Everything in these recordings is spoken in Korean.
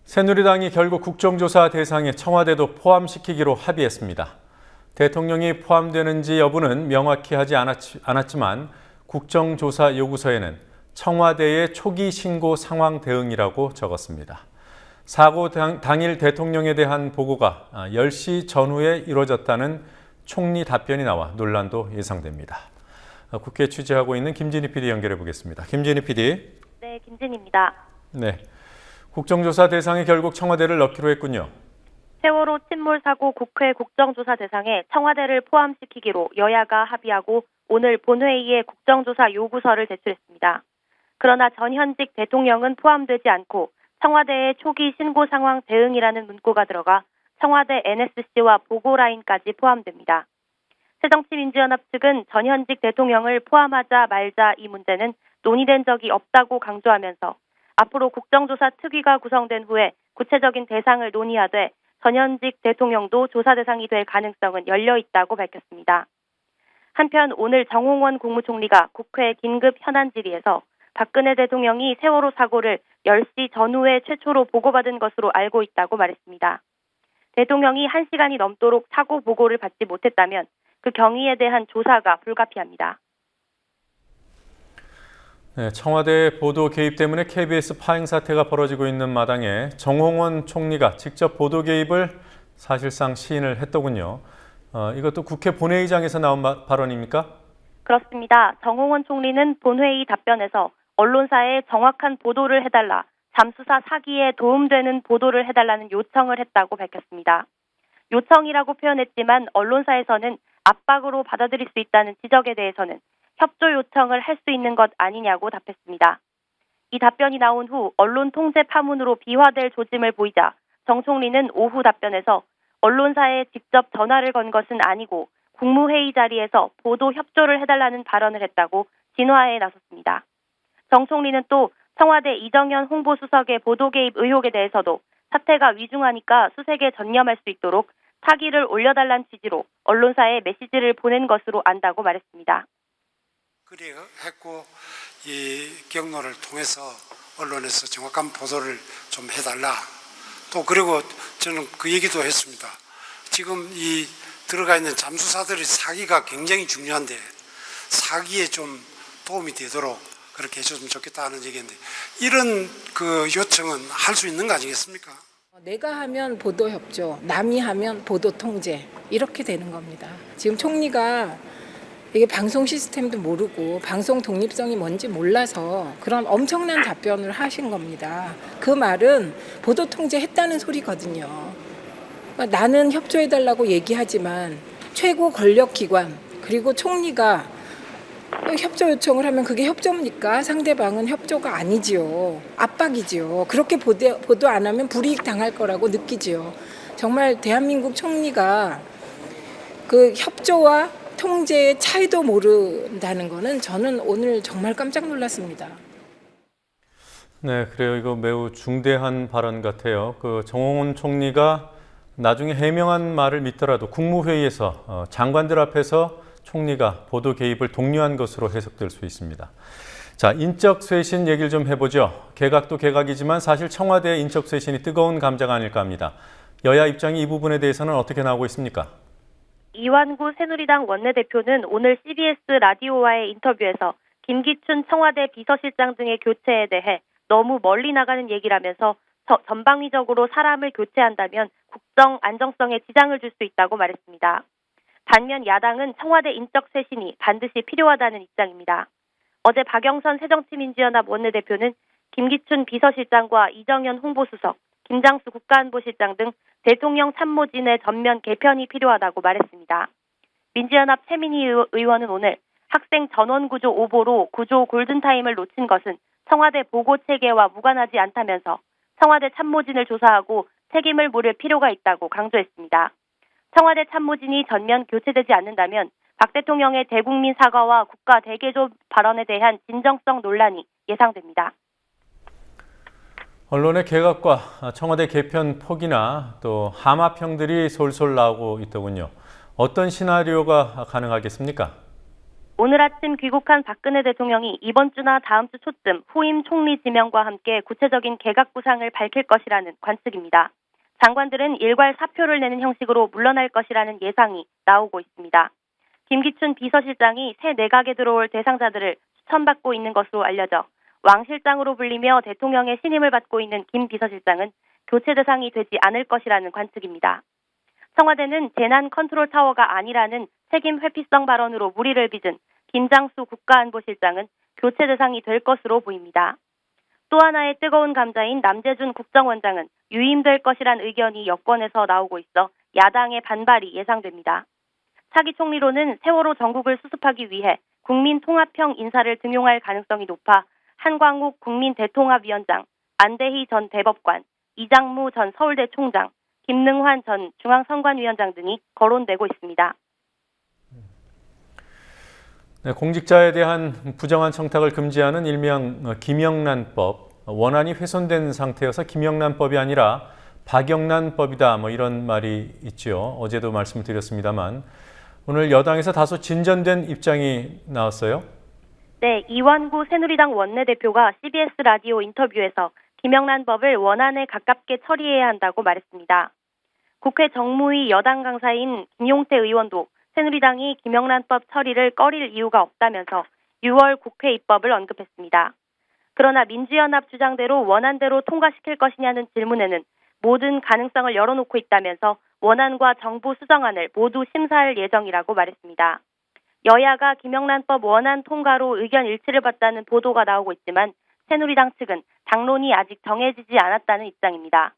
새누리당이 결국 국정조사 대상에 청와대도 포함시키기로 합의했습니다. 대통령이 포함되는지 여부는 명확히 하지 않았지만 국정조사 요구서에는 청와대의 초기 신고 상황 대응이라고 적었습니다. 사고 당일 대통령에 대한 보고가 10시 전후에 이루어졌다는 총리 답변이 나와 논란도 예상됩니다. 국회 취재하고 있는 김진희 PD 연결해 보겠습니다. 김진희 PD. 네, 김진희입니다. 네, 국정조사 대상에 결국 청와대를 넣기로 했군요. 세월호 침몰 사고 국회 국정조사 대상에 청와대를 포함시키기로 여야가 합의하고 오늘 본회의에 국정조사 요구서를 제출했습니다. 그러나 전현직 대통령은 포함되지 않고 청와대의 초기 신고 상황 대응이라는 문구가 들어가 청와대 NSC와 보고라인까지 포함됩니다. 새정치민주연합 측은 전현직 대통령을 포함하자 말자 이 문제는 논의된 적이 없다고 강조하면서 앞으로 국정조사 특위가 구성된 후에 구체적인 대상을 논의하되 전현직 대통령도 조사 대상이 될 가능성은 열려 있다고 밝혔습니다. 한편 오늘 정홍원 국무총리가 국회 긴급 현안 질의에서 박근혜 대통령이 세월호 사고를 10시 전후에 최초로 보고받은 것으로 알고 있다고 말했습니다. 대통령이 1시간이 넘도록 사고 보고를 받지 못했다면 그 경위에 대한 조사가 불가피합니다. 네, 청와대 보도 개입 때문에 KBS 파행 사태가 벌어지고 있는 마당에 정홍원 총리가 직접 보도 개입을 사실상 시인을 했더군요. 이것도 국회 본회의장에서 나온 발언입니까? 그렇습니다. 정홍원 총리는 본회의 답변에서 언론사에 정확한 보도를 해달라, 잠수사 사기에 도움되는 보도를 해달라는 요청을 했다고 밝혔습니다. 요청이라고 표현했지만 언론사에서는 압박으로 받아들일 수 있다는 지적에 대해서는 협조 요청을 할 수 있는 것 아니냐고 답했습니다. 이 답변이 나온 후 언론 통제 파문으로 비화될 조짐을 보이자 정 총리는 오후 답변에서 언론사에 직접 전화를 건 것은 아니고 국무회의 자리에서 보도 협조를 해달라는 발언을 했다고 진화에 나섰습니다. 정 총리는 또 청와대 이정현 홍보수석의 보도 개입 의혹에 대해서도 사태가 위중하니까 수색에 전념할 수 있도록 타기를 올려달란 취지로 언론사에 메시지를 보낸 것으로 안다고 말했습니다. 그리했고 이 경로를 통해서 언론에서 정확한 보도를 좀 해달라. 또 그리고 저는 그 얘기도 했습니다. 지금 이 들어가 있는 잠수사들의 사기가 굉장히 중요한데 사기에 좀 도움이 되도록 그렇게 해줬으면 좋겠다는 얘기인데 이런 그 요청은 할 수 있는 거 아니겠습니까? 내가 하면 보도 협조, 남이 하면 보도 통제 이렇게 되는 겁니다. 지금 총리가 이게 방송 시스템도 모르고 방송 독립성이 뭔지 몰라서 그런 엄청난 답변을 하신 겁니다. 그 말은 보도 통제했다는 소리거든요. 그러니까 나는 협조해달라고 얘기하지만 최고 권력기관 그리고 총리가 협조 요청을 하면 그게 협조입니까? 상대방은 협조가 아니지요. 압박이지요. 그렇게 보도 안 하면 불이익 당할 거라고 느끼지요. 정말 대한민국 총리가 그 협조와 통제의 차이도 모른다는 거는 저는 오늘 정말 깜짝 놀랐습니다. 네, 그래요. 이거 매우 중대한 발언 같아요. 그 정홍원 총리가 나중에 해명한 말을 믿더라도 국무회의에서 장관들 앞에서 총리가 보도 개입을 독려한 것으로 해석될 수 있습니다. 자, 인적 쇄신 얘기를 좀 해보죠. 개각도 개각이지만 사실 청와대의 인적 쇄신이 뜨거운 감자가 아닐까 합니다. 여야 입장이 이 부분에 대해서는 어떻게 나오고 있습니까? 이완구 새누리당 원내대표는 오늘 CBS 라디오와의 인터뷰에서 김기춘 청와대 비서실장 등의 교체에 대해 너무 멀리 나가는 얘기라면서 전방위적으로 사람을 교체한다면 국정 안정성에 지장을 줄 수 있다고 말했습니다. 반면 야당은 청와대 인적 쇄신이 반드시 필요하다는 입장입니다. 어제 박영선 새정치민주연합 원내대표는 김기춘 비서실장과 이정현 홍보수석, 김장수 국가안보실장 등 대통령 참모진의 전면 개편이 필요하다고 말했습니다. 민주연합 최민희 의원은 오늘 학생 전원구조 오보로 구조 골든타임을 놓친 것은 청와대 보고체계와 무관하지 않다면서 청와대 참모진을 조사하고 책임을 물을 필요가 있다고 강조했습니다. 청와대 참모진이 전면 교체되지 않는다면 박 대통령의 대국민 사과와 국가 대개조 발언에 대한 진정성 논란이 예상됩니다. 언론의 개각과 청와대 개편 폭이나 또 하마평들이 솔솔 나오고 있더군요. 어떤 시나리오가 가능하겠습니까? 오늘 아침 귀국한 박근혜 대통령이 이번 주나 다음 주 초쯤 후임 총리 지명과 함께 구체적인 개각 구상을 밝힐 것이라는 관측입니다. 장관들은 일괄 사표를 내는 형식으로 물러날 것이라는 예상이 나오고 있습니다. 김기춘 비서실장이 새 내각에 들어올 대상자들을 추천받고 있는 것으로 알려져 왕 실장으로 불리며 대통령의 신임을 받고 있는 김 비서실장은 교체 대상이 되지 않을 것이라는 관측입니다. 청와대는 재난 컨트롤 타워가 아니라는 책임 회피성 발언으로 물의를 빚은 김장수 국가안보실장은 교체 대상이 될 것으로 보입니다. 또 하나의 뜨거운 감자인 남재준 국정원장은 유임될 것이란 의견이 여권에서 나오고 있어 야당의 반발이 예상됩니다. 차기 총리로는 세월호 전국을 수습하기 위해 국민통합형 인사를 등용할 가능성이 높아 한광욱 국민대통합위원장, 안대희 전 대법관, 이장무 전 서울대 총장, 김능환 전 중앙선관위원장 등이 거론되고 있습니다. 네, 공직자에 대한 부정한 청탁을 금지하는 일명 김영란법, 원안이 훼손된 상태여서 김영란법이 아니라 박영란법이다, 이런 말이 있죠. 어제도 말씀을 드렸습니다만 오늘 여당에서 다소 진전된 입장이 나왔어요. 네, 이완구 새누리당 원내대표가 CBS 라디오 인터뷰에서 김영란법을 원안에 가깝게 처리해야 한다고 말했습니다. 국회 정무위 여당 강사인 김용태 의원도 새누리당이 김영란법 처리를 꺼릴 이유가 없다면서 6월 국회 입법을 언급했습니다. 그러나 민주연합 주장대로 원안대로 통과시킬 것이냐는 질문에는 모든 가능성을 열어놓고 있다면서 원안과 정부 수정안을 모두 심사할 예정이라고 말했습니다. 여야가 김영란법 원안 통과로 의견 일치를 봤다는 보도가 나오고 있지만 새누리당 측은 당론이 아직 정해지지 않았다는 입장입니다.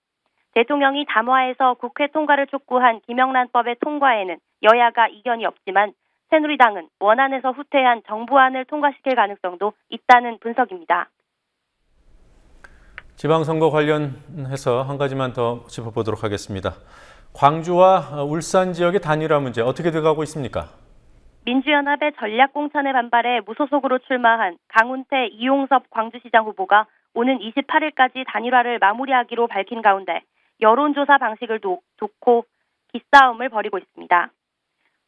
대통령이 담화에서 국회 통과를 촉구한 김영란법의 통과에는 여야가 이견이 없지만 새누리당은 원안에서 후퇴한 정부안을 통과시킬 가능성도 있다는 분석입니다. 지방선거 관련해서 한 가지만 더 짚어보도록 하겠습니다. 광주와 울산 지역의 단일화 문제 어떻게 돼가고 있습니까? 민주연합의 전략공천에 반발해 무소속으로 출마한 강훈태, 이용섭 광주시장 후보가 오는 28일까지 단일화를 마무리하기로 밝힌 가운데 여론조사 방식을 놓고 기싸움을 벌이고 있습니다.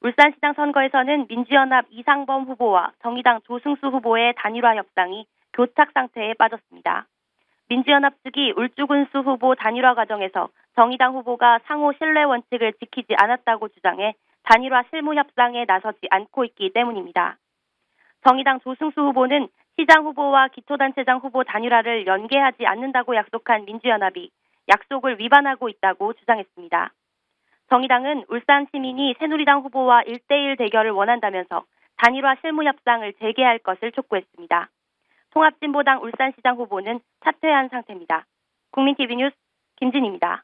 울산시장 선거에서는 민주연합 이상범 후보와 정의당 조승수 후보의 단일화 협상이 교착 상태에 빠졌습니다. 민주연합 측이 울주군수 후보 단일화 과정에서 정의당 후보가 상호 신뢰 원칙을 지키지 않았다고 주장해 단일화 실무 협상에 나서지 않고 있기 때문입니다. 정의당 조승수 후보는 시장 후보와 기초단체장 후보 단일화를 연계하지 않는다고 약속한 민주연합이 약속을 위반하고 있다고 주장했습니다. 정의당은 울산 시민이 새누리당 후보와 1대1 대결을 원한다면서 단일화 실무 협상을 재개할 것을 촉구했습니다. 통합진보당 울산시장 후보는 사퇴한 상태입니다. 국민TV 뉴스 김진희입니다.